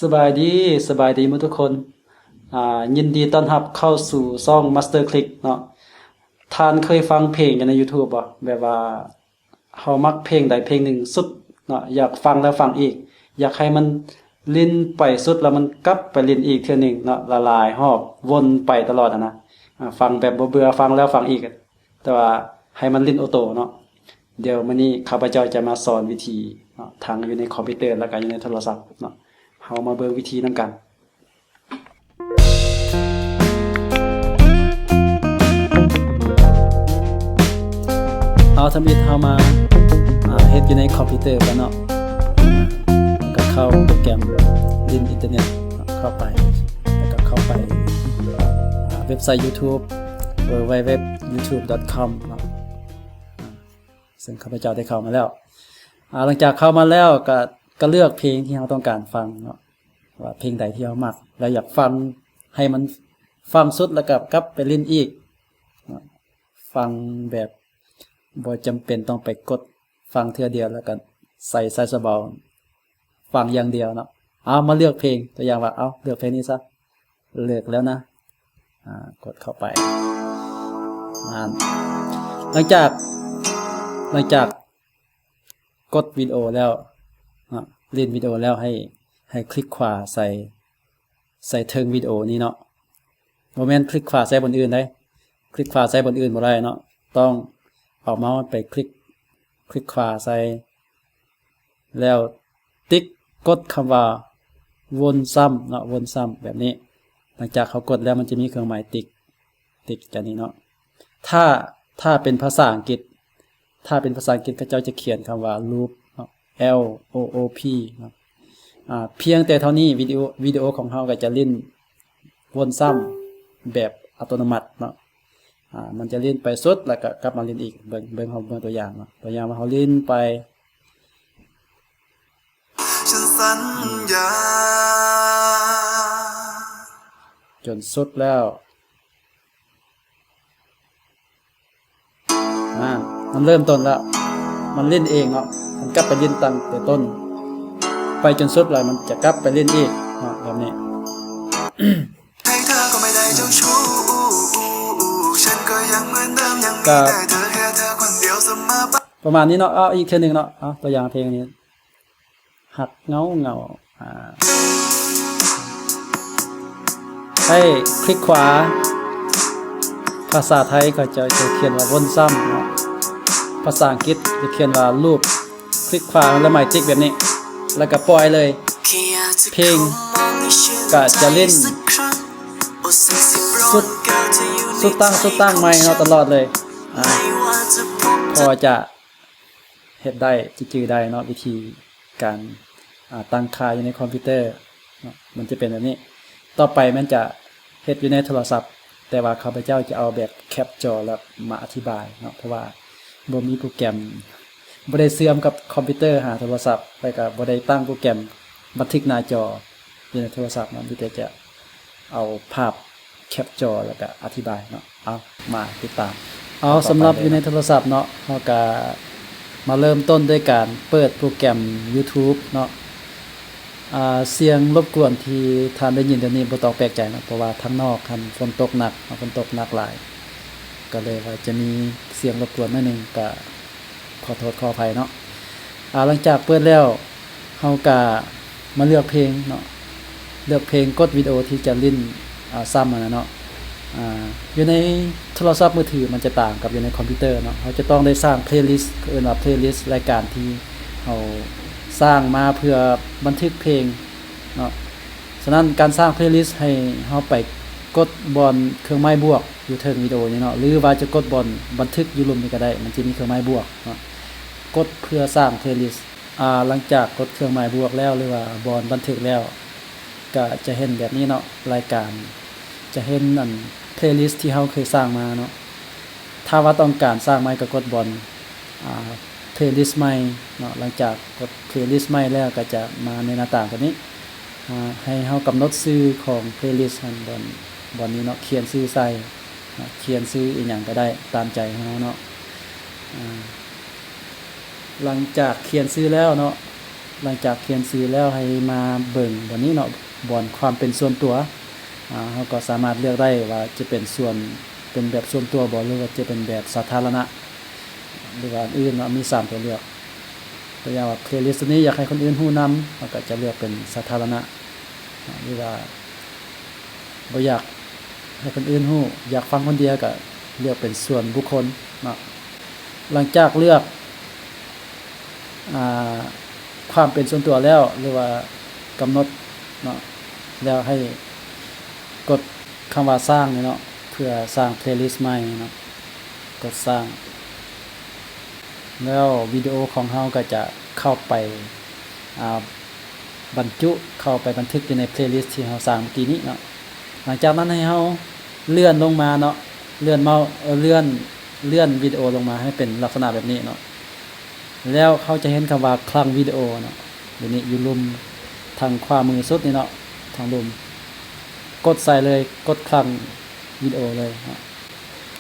สบายดีสบายดีหมดทุกคนยินดีต้อนรับเข้าสู่ช่อง Master Click เนาะท่านเคยฟังเพลงกันใน YouTube บ่แบบว่าเฮามักเพลงใดเพลงหนึ่งสุดเนาะอยากฟังแล้วฟังอีกอยากให้มันลิ้นไปสุดแล้วมันกลับไปลิ้นอีกเทื่อหนึงเนาะละลายรอบวนไปตลอดนะฟังแบบบ่เบื่อฟังแล้วฟังอีกแต่ว่าให้มันลิ้นออโต้เนาะเดี๋ยวมื้อนี้ข้าพเจ้าจะมาสอนวิธีเนาะทั้งอยู่ในคอมพิวเตอร์แล้วก็อยู่ในโทรศัพท์เนาะเฮามาเบิ่งวิธีนำกันเอาทำอิฐเฮามาเฮ็ดอยู่ในคอมพิวเตอร์กันเนาะก็เข้าโปรแกรมลินอินเทอร์เน็ตเข้าไปแล้วก็เข้าไปเว็บไซต์ YouTube www.youtube.com เนาะซึ่งข้าพเจ้าได้เข้ามาแล้วหลังจากเข้ามาแล้วก็เลือกเพลงที่เราต้องการฟังเนาะว่าเพลงใดที่เรามักแล้วอยากฟังให้มันฟังสุดแล้วก็กลับไปเล่นอีกฟังแบบบ่จำเป็นต้องไปกดฟังเทื่อเดียวแล้วก็ใส่สายเบาฟังอย่างเดียวเนาะเอามาเลือกเพลงตัวอย่างว่าเอาเลือกเพลงนี้ซะเลือกแล้วนะกดเข้าไปหลังจากกดวิดีโอแล้วเล่นวิดีโอแล้วให้คลิกขวาใส่เทิงวิดีโอนี้เนาะบ่แม่นคลิกขวาใส่บนอื่นได้คลิกขวาใส่บนอื่นบ่ได้เนาะต้องเอาเมาส์ไปคลิกขวาใส่แล้วติ๊กกดคำว่าวนซ้ำเนาะวนซ้ำแบบนี้หลังจากเขากดแล้วมันจะมีเครื่องหมายติ๊กกันนี้เนาะถ้าเป็นภาษาอังกฤษก็เจ้าจะเขียนคำว่า loop L O O P เนาะเพียงแต่เท่านี้วิดีโอของเราก็จะเล่นวนซ้ำแบบอัตโนมัติเนาะมันจะเล่นไปสุดแล้วก็กลับมาเล่นอีกเบิ่งตัวอย่างเนาะตัวอย่างว่าเขาเล่นไปฉันสัญญาจนสุดแล้วมันเริ่มต้นแล้วมันเล่นเองเนาะมันกลับไปเล่นตั้งแต่ต้นไปจนสุดแล้วมันจะกลับไปเล่นอีกแบบนี้ให้เธอก็ไม่ได้เจ้าชู้ฉันก็ยังเหมือนเดิมยังมีแต่เธอแค่เธอคนเดียวเสมอประมาณนี้เนาะเอาอีกเทื่อนึงเนาะตัวอย่างเพลงนี้หักเงาให้คลิกขวาภาษาไทยก็จะเขียนว่าวนซ้ำเนาะภาษาอังกฤษจะเขียนว่าลูปคลิกขวาแล้วหมายติ๊กแบบนี้แล้วก็ปล่อยเลยเพลงก็จะเล่นสุดตั้งใหม่เนาะตลอดเลยพอจะเฮ็ดได้จื้อได้เนาะวิธีการตั้งค่าอยู่ในคอมพิวเตอร์เนาะมันจะเป็นแบบนี้ต่อไปมันจะเฮ็ดอยู่ในโทรศัพท์แต่ว่าข้าพเจ้าจะเอาแบบแคปจอแล้วมาอธิบายเนาะเพราะว่าบ่มีโปรแกรมบ่ได้เชื่อมกับคอมพิวเตอร์หาโทรศัพท์แล้วก็บ่ได้ตั้งโปรแกรมบันทึกหน้าจออยู่ในโทรศัพท์เนาะมีแต่จะเอาภาพแคปจอแล้วก็อธิบายเนาะเอามาติดตามสำหรับอยู่ในโทรศัพท์เนาะเฮาก็มาเริ่มต้นด้วยการเปิดโปรแกรม YouTube เนาะเสียงรบกวนที่ท่านได้ยินเดี๋ยวนี้บ่ต้องแปลกใจนะเพราะว่าข้างนอกฝนตกหนักหลายก็เลยว่าจะมีเสียงรบกวนนิดนึงก็ขอโทษขออภัยเนาะหลังจากเปิดแล้วเฮาก็มาเลือกเพลงเนาะเลือกเพลงกดวิดีโอที่จะเล่นซ้ำเนาะอยู่ในโทรศัพท์มือถือมันจะต่างกับอยู่ในคอมพิวเตอร์เนาะเราจะต้องได้สร้างเพลย์ลิสต์เรียกว่าเพลย์ลิสต์รายการที่เราสร้างมาเพื่อบันทึกเพลงเนาะฉะนั้นการสร้างเพลย์ลิสต์ให้เราไปกดบอลเครื่องไม้บวกอยู่เทิงวิดีโอนี้เนาะหรือว่าจะกดบอลบันทึกอยู่ลุ่มนี้ก็ได้มันจะมีเครื่องไม้บวกเนาะกดเพื่อสร้างเพลย์ลิสต์หลังจากกดเครื่องไม้บวกแล้วหรือว่าบอลบันทึกแล้วก็จะเห็นแบบนี้เนาะรายการจะเห็นนั่นเพลย์ลิสต์ที่เราเคยสร้างมาเนาะถ้าว่าต้องการสร้างใหม่ก็กดบอลเพลย์ลิสต์ใหม่เนาะหลังจากกดเพลย์ลิสต์ใหม่แล้วก็จะมาในหน้าต่างตัวนี้ให้เรากำหนดชื่อของเพลย์ลิสต์บอลนี้เนาะเขียนชื่อใส่เขียนชื่ออีกอย่างก็ได้ตามใจของเราเนาะหลังจากเขียนชื่อแล้วเนาะ หลังจากเขียนสื่อแล้วให้มาเบิ่งบนนี้เนาะบอนความเป็นส่วนตัวเราก็สามารถเลือกได้ว่าจะเป็นแบบส่วนตัวบ่หรือว่าจะเป็นแบบสาธารณะหรือว่าอื่นเนาะมี3ตัวเลือกตัวอย่างว่า playlist นี้อยากให้คนอื่นฮู้นำเราก็จะเลือกเป็นสาธารณะหรือว่าบ่อยากให้คนอื่นฮู้อยากฟังคนเดียวก็เลือกเป็นส่วนบุคคลเนาะหลังจากเลือกความเป็นส่วนตัวแล้วหรือว่ากำหนดเนาะแล้วให้กดคำว่าสร้างเนาะเพื่อสร้าง playlist ใหม่เนาะกดสร้างแล้ววิดีโอของเราก็จะเข้าไปบรรจุเข้าไปบันทึกอยู่ใน playlist ที่เราสร้างเมื่อกี้นี้เนาะหลังจากนั้นให้เราเลื่อนลงมาเนาะเลื่อนวิดีโอลงมาให้เป็นลักษณะแบบนี้เนาะแล้วเขาจะเห็นคำว่าคลังวิดีโอเนาะอยู่นี่อยู่มุมทางขวามือสุดนี่เนาะทางมุมกดใส่เลยกดคลังวิดีโอเลยเนาะ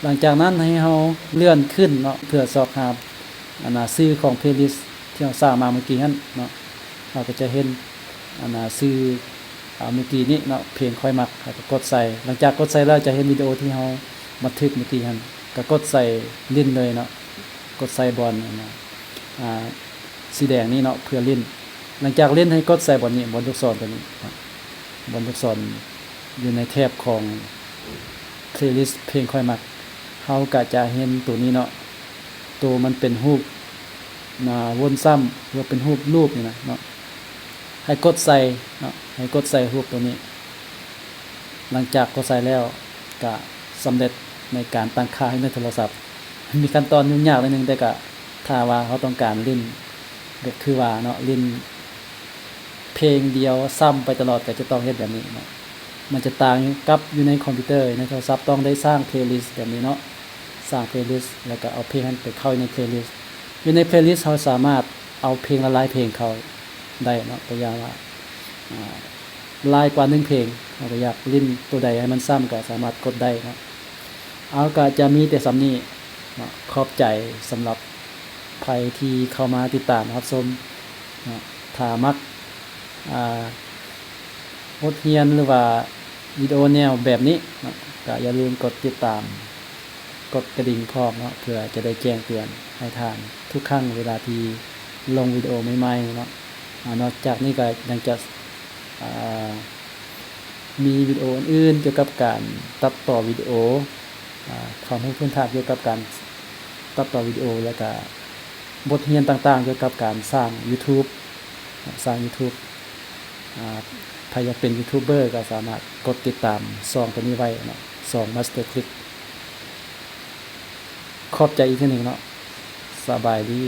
หลังจากนั้นให้เราเลื่อนขึ้นเนาะเพื่อสอบหาชื่อของ playlist ที่เราสร้างมาเมื่อกี้นั้นเนาะเราก็จะเห็นชื่อเมื่อกี้นี้เนาะเพลงค่อยมักก็กดใส่หลังจากกดใส่แล้วจะเห็นวิดีโอที่เราบันทึกเมื่อกี้นั้นก็กดใส่ลิ้นเลยเนาะกดใส่บอลสีแดงนี่เนาะเพื่อลิ้นหลังจากเล่นให้กดใส่บอลนี้บอลลูกศรตัวนี้บอลลูกศรอยู่ในแถบของ playlist เพลงค่อยมักเฮาก็จะเห็นตัวนี้เนาะตัวมันเป็นรูปวนซ้ำหรือเป็นรูปนี่นะเนาะให้กดใส่เนาะให้กดใส่รูปตัวนี้หลังจากกดใส่แล้วก็สำเร็จในการตั้งค่าให้ในโทรศัพท์มีขั้นตอนยุ่งยากนิดนึงแต่ก็ถ้าว่าเขาต้องการเล่นแบบคือว่าเนาะเล่นเพลงเดียวซ้ำไปตลอดก็จะต้องเฮ็ดแบบนี้เนาะมันจะต่างกับอยู่ในคอมพิวเตอร์ในโทรศัพท์ต้องได้สร้าง playlist แบบนี้เนาะสร้าง playlist แล้วก็เอาเพลงนั้นไปเข้าใน playlist อยู่ใน playlist เราสามารถเอาเพลงละหลายเพลงเข้าได้เนาะตัวอย่างว่าหลายกว่า1เพลงเราก็อยากเล่นตัวใดให้มันซ้ำก็สามารถกดได้เนาะเอาก็จะมีแต่สำนี้เนาะขอบใจสำหรับใครที่เข้ามาติดตามรับชมถ้ามักบทเรียนหรือว่าวิดีโอแนวแบบนี้เนาะก็อย่าลืมกดติดตามกดกระดิ่งพร้อมเนาะเพื่อจะได้แจ้งเตือนให้ทานทุกครั้งเวลาที่ลงวิดีโอใหม่ๆเนาะนอกจากนี้ก็ยังจะมีวิดีโออื่นเกี่ยวกับการตัดต่อวิดีโอความรู้พื้นฐานเกี่ยวกับการตัดต่อวิดีโอแล้วก็บทเรียนต่างๆเกี่ยวกับการสร้าง YouTube ใครอยากเป็นยูทูบเบอร์ก็สามารถกดติดตามซองตัวนี้ไว้เนาะซอง Master Click ขอบใจอีกทีหนึ่งเนาะสบายดี